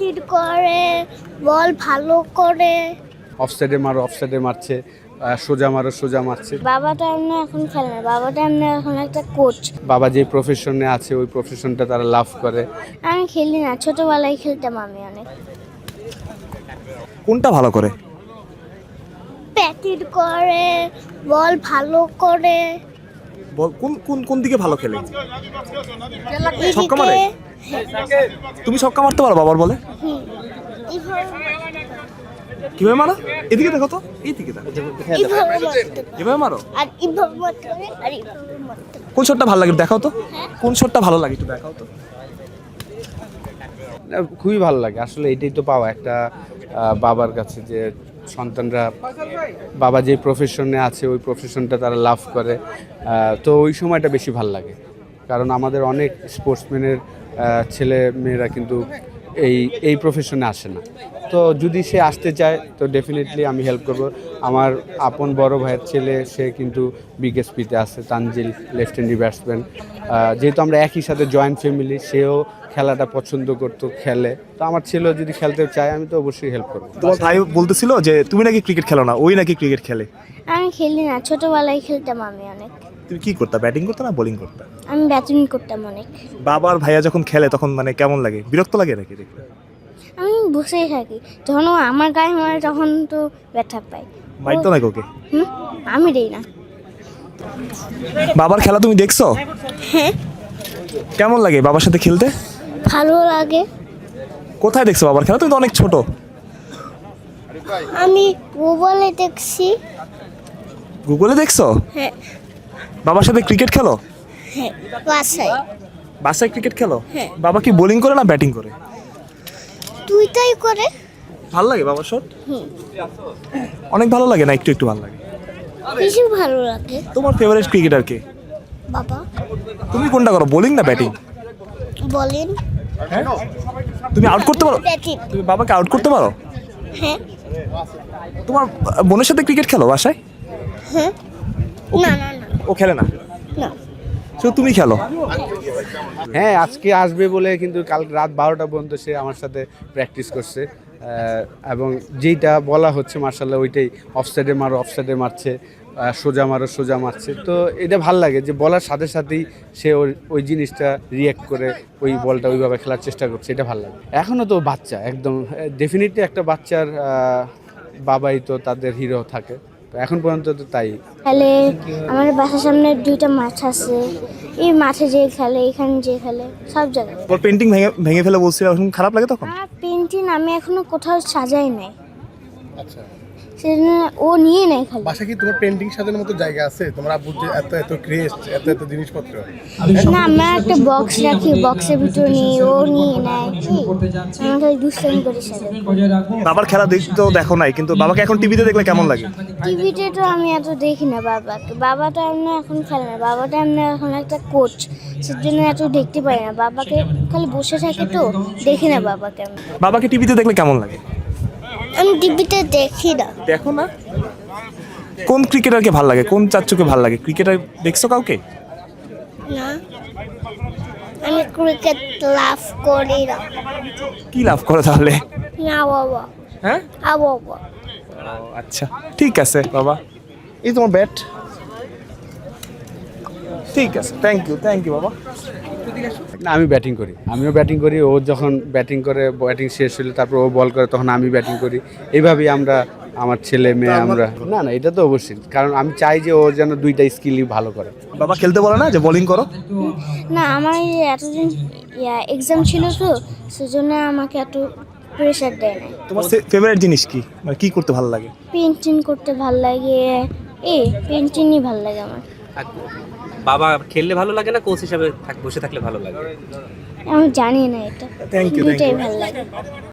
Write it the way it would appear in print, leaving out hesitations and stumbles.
Batting করে, বল ভালো করে। অফসাইডে মারো, অফসাইডে মারছে, সোজা মারো, সোজা মারছে। বাবাটা এমনি এখন খেলে না, বাবাটা এমনি এখন একটা কোচ। বাবা যে প্রফেশনে আছে ওই প্রফেশনটা তারা লাভ করে। আমি খেলি না, ছোটবেলায় খেলতাম আমি অনেক। কোনটা ভালো করে? ব্যাটিং করে, বল ভালো করে। বল কোন কোন কোন দিকে ভালো খেলে? ছক্কা মারে? তুমি ছক্কা মারতে পারো বাবার বলে? কিভাবে মারো? এদিকে দেখো তো, এইদিকে দেখো। এভাবে মারো? আর এইভাবে মারতে হবে, আর এইভাবে মারতে হবে। কোন শটটা ভালো লাগে একটু দেখাও তো। কোন শটটা ভালো লাগে একটু দেখাও তো। খুবই ভালো লাগে আসলে, এটাই তো পাওয়া একটা বাবার কাছে, যে সন্তানরা বাবা যে প্রফেশনে আছে ওই প্রফেশনটা তারা লাভ করে। তো ওই সময়টা বেশি ভালো লাগে, কারণ আমাদের অনেক স্পোর্টসম্যানের ছেলে মেয়েরা কিন্তু এই প্রফেশনে আসে না। তো যদি সে আসতে চায় তো ডেফিনেটলি আমি হেল্প করব। আমার আপন বড় ভাইয়ের ছেলে, সে কিন্তু বিকেএসপিতে আছে, তানজিল, লেফট হ্যান্ডি ব্যাটসম্যান। যেহেতু আমরা একই সাথে জয়েন্ট ফ্যামিলি, সেও খেলাটা পছন্দ করতো, খেলে। তো আমার ছেলেও যদি খেলতে চায় আমি তো অবশ্যই হেল্প করবো। তোমার ভাই বলতেছিল যে তুমি নাকি ক্রিকেট খেলো না, ওই নাকি ক্রিকেট খেলে। আমি খেলি না, ছোটবেলায় খেলতাম আমি অনেক। তুমি কি করতা, ব্যাটিং করতে না বোলিং করতে? আমি ব্যাটিং করতাম অনেক। বাবার ভাইয়া যখন খেলে তখন মানে কেমন লাগে, বিরক্ত লাগে নাকি দেখলে? আমি বসেই থাকি, যখন ও আমার গায়ে মারে তখন তো ব্যথা পাই। মারতো নাকি ওকে? আমি দেই না। বাবার খেলা তুমি দেখছো? হ্যাঁ, কেমন লাগে বাবার সাথে খেলতে? ভালো লাগে। কোথায় দেখছো বাবার খেলা? তুমি তো অনেক ছোট। আমি মোবাইলে দেখছি। গুগলে দেখছো? হ্যাঁ বাবার সাথে ক্রিকেট খেলো? হ্যাঁ, বাসায়। বাসায় ক্রিকেট খেলো? হ্যাঁ। বাবা কি বোলিং করে না ব্যাটিং করে? দুইটাই করে। ভালো লাগে বাবার শট? অনেক ভালো লাগে না একটু একটু ভালো লাগে? বেশি ভালো লাগে। তোমার ফেভারিট ক্রিকেটার কে? বাবা। তুমি কোনটা করো, বোলিং না ব্যাটিং? বলেন। তুমি আউট করতে পারো? ব্যাটিং। তুমি বাবাকে আউট করতে পারো? হ্যাঁ তোমার বোনের সাথে ক্রিকেট খেলো বাসায়? হ্যাঁ। না না না ও খেলে না, না। শুধু তুমি খেলো? হ্যাঁ, আজকে আসবে বলে কিন্তু কাল রাত 12টা পর্যন্ত সে আমার সাথে প্র্যাকটিস করছে। এবং যেইটা বলা হচ্ছে মার্শাল্লাহ ওইটাই, অফসাইডে মারো, অফসাইডে মারছে, সোজা মারো, সোজা মারছে। তো এটা ভাল লাগে যে বলার সাথে সাথেই সে ওই জিনিসটা রিয়্যাক্ট করে ওই বলটা ওইভাবে খেলার চেষ্টা করছে, এটা ভাল লাগে। এখনও তো বাচ্চা, একদম ডেফিনেটলি একটা বাচ্চার বাবাই তো তাদের হিরো থাকে, তো এখন পর্যন্ত তো তাই। খেলে, আমার বাসার সামনে দুইটা মাঠ আছে, এই মাঠে যে খেলে, এখানে যে খেলে, সব জায়গায়। ওর পেন্টিং ভেঙে ভেঙে ফেলে বলছিল, এখন খারাপ লাগে তখন? আমার পেন্টিং আমি এখনো কোথাও সাজাই নাই, আচ্ছা, সেজন্য ও নিয়ে নেয় খালি। বাসা কি তোমার পেন্টিং সাজানোর মতো জায়গা আছে? তোমার আব্বুর যে এত এত ক্রেজ, এত এত জিনিসপত্র। না, আমরা একটা বক্স রাখি, বক্সের ভিতরে নিয়ে ও নিয়ে নেয়। আমার খালি দুষ্টামি করে সাজাই। বাবার খেলা দেখতেও দেখো নাই, কিন্তু বাবাকে এখন টিভিতে দেখলে কেমন লাগে? টিভিতে তো আমি এত দেখি না বাবাকে, বাবাটা এমনি এখন খেলে না, বাবাটা এমনি এখন একটা কোচ, সেজন্য এত দেখতে পাই না বাবাকে, খালি বসে থাকি তো দেখি না বাবাকে। বাবাকে টিভিতে দেখলে কেমন লাগে? আমি টিভিতে দেখি না। দেখো না? কোন ক্রিকেটারকে ভালো লাগে, কোন চাচ্চুকে ভালো লাগে? ক্রিকেটার দেখছো কাউকে? না, আমি ক্রিকেট লাভ করি না। কি লাভ করে তাহলে? না বাবা। হ্যাঁ, বাবা। আচ্ছা ঠিক আছে বাবা, এই তোমার ব্যাট। ঠিক আছে, থ্যাংক ইউ বাবা। না, আমি ব্যাটিং করি, আমিও ব্যাটিং করি। ও যখন ব্যাটিং করে, ব্যাটিং শেষ হলে তারপর ও বল করে, তখন আমি ব্যাটিং করি। এইভাবেই আমরা, আমার ছেলে মেয়ে, আমরা। না না, এটা তো অবশ্যই, কারণ আমি চাই যে ও যেন দুইটা স্কিলই ভালো করে। বাবা খেলতে বলে না যে বোলিং করো? না, আমার এতদিন এক্সাম ছিল তো, সেজন্য আমাকে এত প্রেশার দেয় না। তোমার ফেভারিট জিনিস কি, মানে কি করতে ভালো লাগে? পেন্টিং করতে ভাল লাগে, পেন্টিংই ভাল লাগে আমার। বাবা খেললে ভালো লাগে না কোচ হিসাবে বসে থাকলে ভালো লাগে? আমি জানি না এটা, থ্যাংক ইউ দুইটাই ভাল লাগে।